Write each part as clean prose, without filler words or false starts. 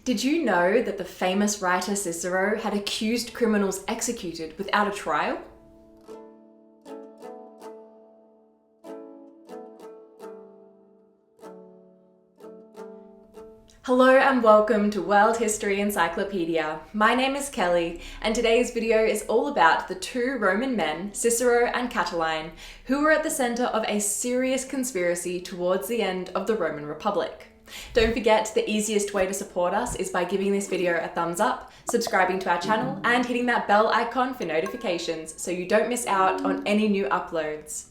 Did you know that the famous writer Cicero had accused criminals executed without a trial? Hello and welcome to World History Encyclopedia. My name is Kelly, and today's video is all about the two Roman men, Cicero and Catiline, who were at the center of a serious conspiracy towards the end of the Roman Republic. Don't forget, the easiest way to support us is by giving this video a thumbs up, subscribing to our channel, and hitting that bell icon for notifications so you don't miss out on any new uploads.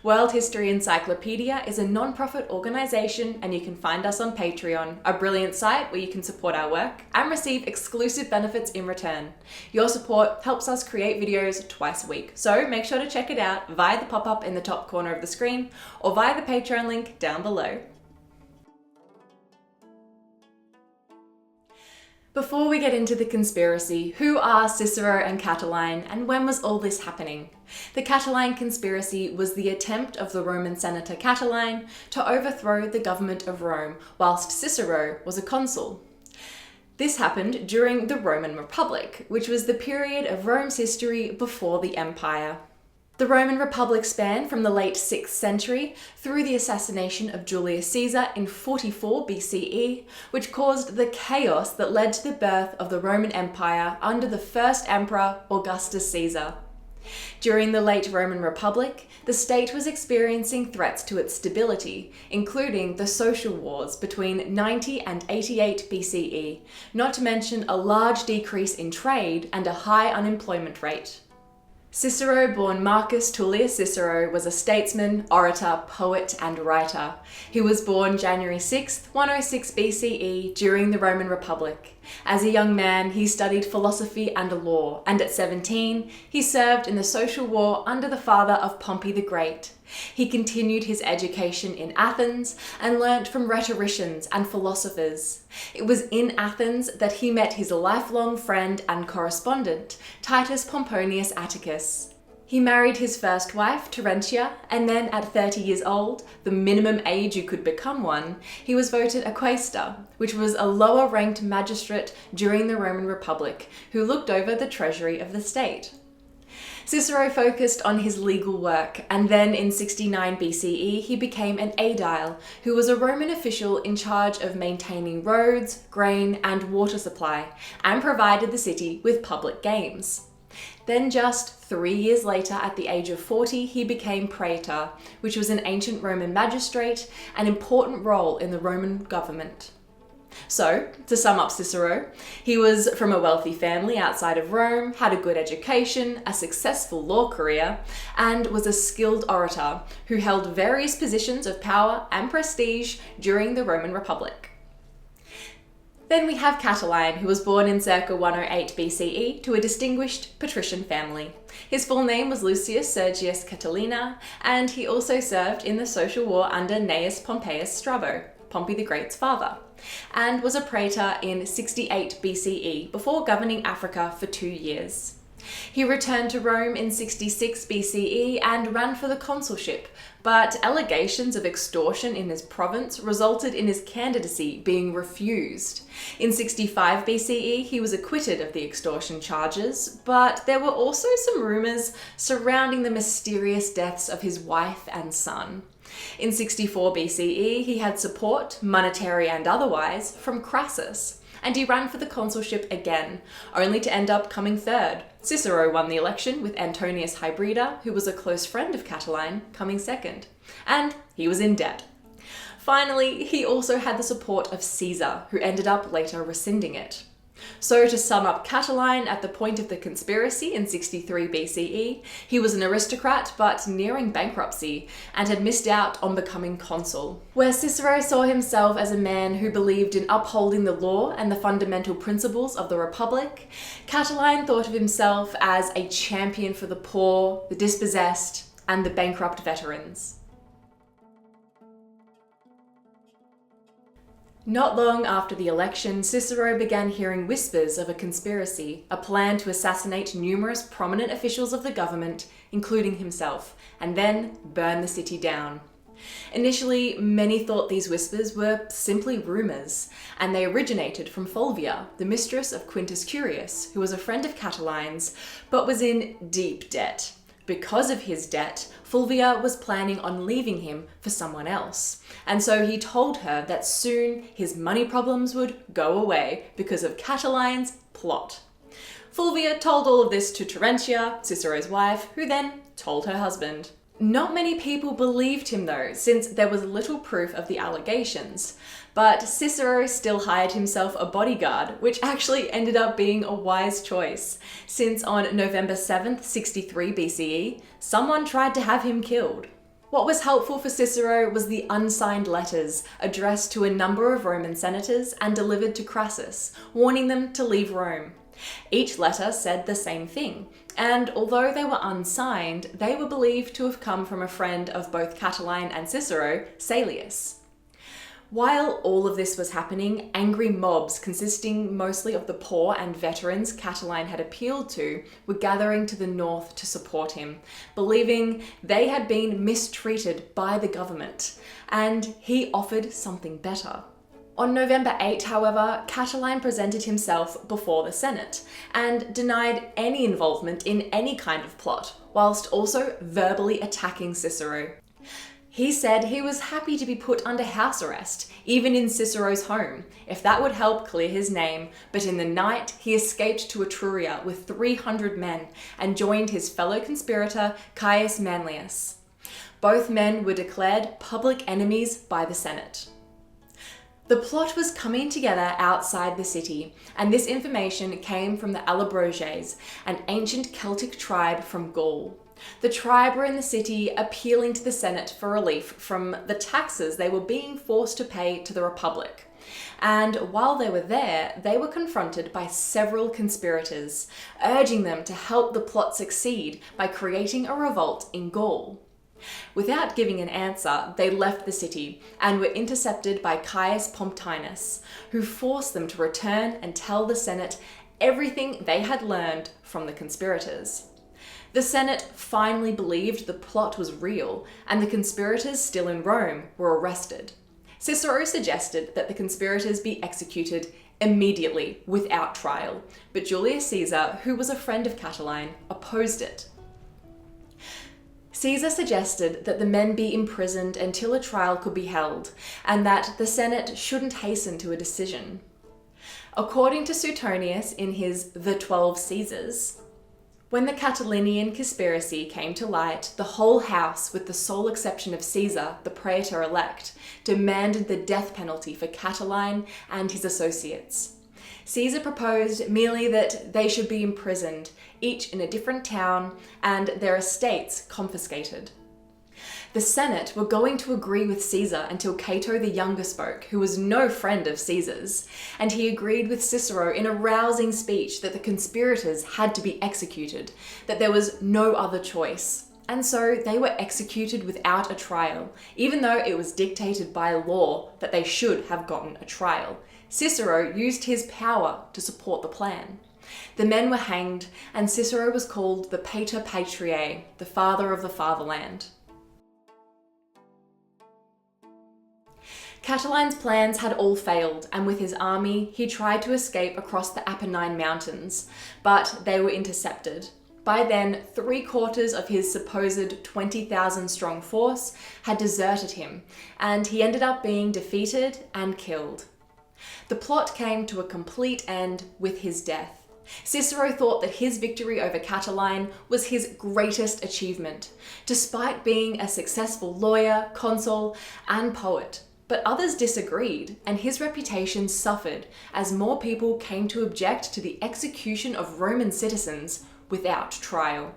World History Encyclopedia is a non-profit organisation, and you can find us on Patreon, a brilliant site where you can support our work and receive exclusive benefits in return. Your support helps us create videos twice a week, so make sure to check it out via the pop-up in the top corner of the screen or via the Patreon link down below. Before we get into the conspiracy, who are Cicero and Catiline, and when was all this happening? The Catiline Conspiracy was the attempt of the Roman senator Catiline to overthrow the government of Rome, whilst Cicero was a consul. This happened during the Roman Republic, which was the period of Rome's history before the Empire. The Roman Republic spanned from the late 6th century through the assassination of Julius Caesar in 44 BCE, which caused the chaos that led to the birth of the Roman Empire under the first emperor, Augustus Caesar. During the late Roman Republic, the state was experiencing threats to its stability, including the social wars between 90 and 88 BCE, not to mention a large decrease in trade and a high unemployment rate. Cicero, born Marcus Tullius Cicero, was a statesman, orator, poet, and writer. He was born January 6, 106 BCE during the Roman Republic. As a young man, he studied philosophy and law, and at 17, he served in the social war under the father of Pompey the Great. He continued his education in Athens and learnt from rhetoricians and philosophers. It was in Athens that he met his lifelong friend and correspondent, Titus Pomponius Atticus. He married his first wife, Terentia, and then at 30 years old, the minimum age you could become one, he was voted a quaestor, which was a lower-ranked magistrate during the Roman Republic who looked over the treasury of the state. Cicero focused on his legal work, and then in 69 BCE he became an aedile, who was a Roman official in charge of maintaining roads, grain, and water supply, and provided the city with public games. Then just 3 years later, at the age of 40, he became praetor, which was an ancient Roman magistrate, an important role in the Roman government. So, to sum up Cicero, he was from a wealthy family outside of Rome, had a good education, a successful law career, and was a skilled orator who held various positions of power and prestige during the Roman Republic. Then we have Catiline, who was born in circa 108 BCE to a distinguished patrician family. His full name was Lucius Sirgius Catilina, and he also served in the social war under Gnaeus Pompeius Strabo, Pompey the Great's father, and was a praetor in 68 BCE before governing Africa for 2 years. He returned to Rome in 66 BCE and ran for the consulship, but allegations of extortion in his province resulted in his candidacy being refused. In 65 BCE, he was acquitted of the extortion charges, but there were also some rumors surrounding the mysterious deaths of his wife and son. In 64 BCE, he had support, monetary and otherwise, from Crassus, and he ran for the consulship again, only to end up coming third. Cicero won the election with Antonius Hybrida, who was a close friend of Catiline, coming second, and he was in debt. Finally, he also had the support of Caesar, who ended up later rescinding it. So to sum up Catiline at the point of the conspiracy in 63 BCE, he was an aristocrat but nearing bankruptcy and had missed out on becoming consul. Where Cicero saw himself as a man who believed in upholding the law and the fundamental principles of the Republic, Catiline thought of himself as a champion for the poor, the dispossessed, and the bankrupt veterans. Not long after the election, Cicero began hearing whispers of a conspiracy, a plan to assassinate numerous prominent officials of the government, including himself, and then burn the city down. Initially, many thought these whispers were simply rumours, and they originated from Fulvia, the mistress of Quintus Curius, who was a friend of Catiline's, but was in deep debt. Because of his debt, Fulvia was planning on leaving him for someone else, and so he told her that soon his money problems would go away because of Catiline's plot. Fulvia told all of this to Terentia, Cicero's wife, who then told her husband. Not many people believed him though, since there was little proof of the allegations. But Cicero still hired himself a bodyguard, which actually ended up being a wise choice, since on November 7th, 63 BCE, someone tried to have him killed. What was helpful for Cicero was the unsigned letters addressed to a number of Roman senators and delivered to Crassus, warning them to leave Rome. Each letter said the same thing, and although they were unsigned, they were believed to have come from a friend of both Catiline and Cicero, Salius. While all of this was happening, angry mobs consisting mostly of the poor and veterans Catiline had appealed to were gathering to the north to support him, believing they had been mistreated by the government, and he offered something better. On November 8, however, Catiline presented himself before the Senate and denied any involvement in any kind of plot, whilst also verbally attacking Cicero. He said he was happy to be put under house arrest, even in Cicero's home, if that would help clear his name, but in the night he escaped to Etruria with 300 men and joined his fellow conspirator Caius Manlius. Both men were declared public enemies by the Senate. The plot was coming together outside the city, and this information came from the Allobroges, an ancient Celtic tribe from Gaul. The tribe were in the city appealing to the Senate for relief from the taxes they were being forced to pay to the Republic. And while they were there, they were confronted by several conspirators, urging them to help the plot succeed by creating a revolt in Gaul. Without giving an answer, they left the city and were intercepted by Caius Pompeius, who forced them to return and tell the Senate everything they had learned from the conspirators. The Senate finally believed the plot was real, and the conspirators still in Rome were arrested. Cicero suggested that the conspirators be executed immediately without trial, but Julius Caesar, who was a friend of Catiline, opposed it. Caesar suggested that the men be imprisoned until a trial could be held, and that the Senate shouldn't hasten to a decision. According to Suetonius in his The 12 Caesars, when the Catiline Conspiracy came to light, the whole house, with the sole exception of Caesar, the praetor-elect, demanded the death penalty for Catiline and his associates. Caesar proposed merely that they should be imprisoned, each in a different town, and their estates confiscated. The Senate were going to agree with Caesar until Cato the Younger spoke, who was no friend of Caesar's, and he agreed with Cicero in a rousing speech that the conspirators had to be executed, that there was no other choice. And so they were executed without a trial, even though it was dictated by law that they should have gotten a trial. Cicero used his power to support the plan. The men were hanged, and Cicero was called the Pater Patriae, the father of the fatherland. Catiline's plans had all failed, and with his army, he tried to escape across the Apennine Mountains, but they were intercepted. By then, 3/4 of his supposed 20,000 strong force had deserted him, and he ended up being defeated and killed. The plot came to a complete end with his death. Cicero thought that his victory over Catiline was his greatest achievement, despite being a successful lawyer, consul, and poet. But others disagreed, and his reputation suffered as more people came to object to the execution of Roman citizens without trial.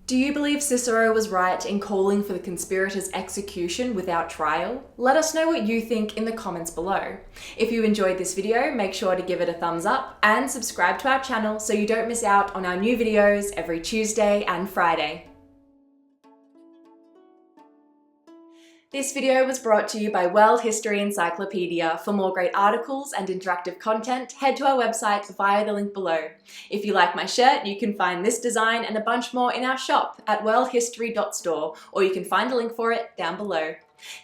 Do you believe Cicero was right in calling for the conspirators' execution without trial? Let us know what you think in the comments below. If you enjoyed this video, make sure to give it a thumbs up and subscribe to our channel so you don't miss out on our new videos every Tuesday and Friday. This video was brought to you by World History Encyclopedia. For more great articles and interactive content, head to our website via the link below. If you like my shirt, you can find this design and a bunch more in our shop at worldhistory.store, or you can find a link for it down below.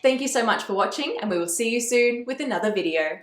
Thank you so much for watching, and we will see you soon with another video.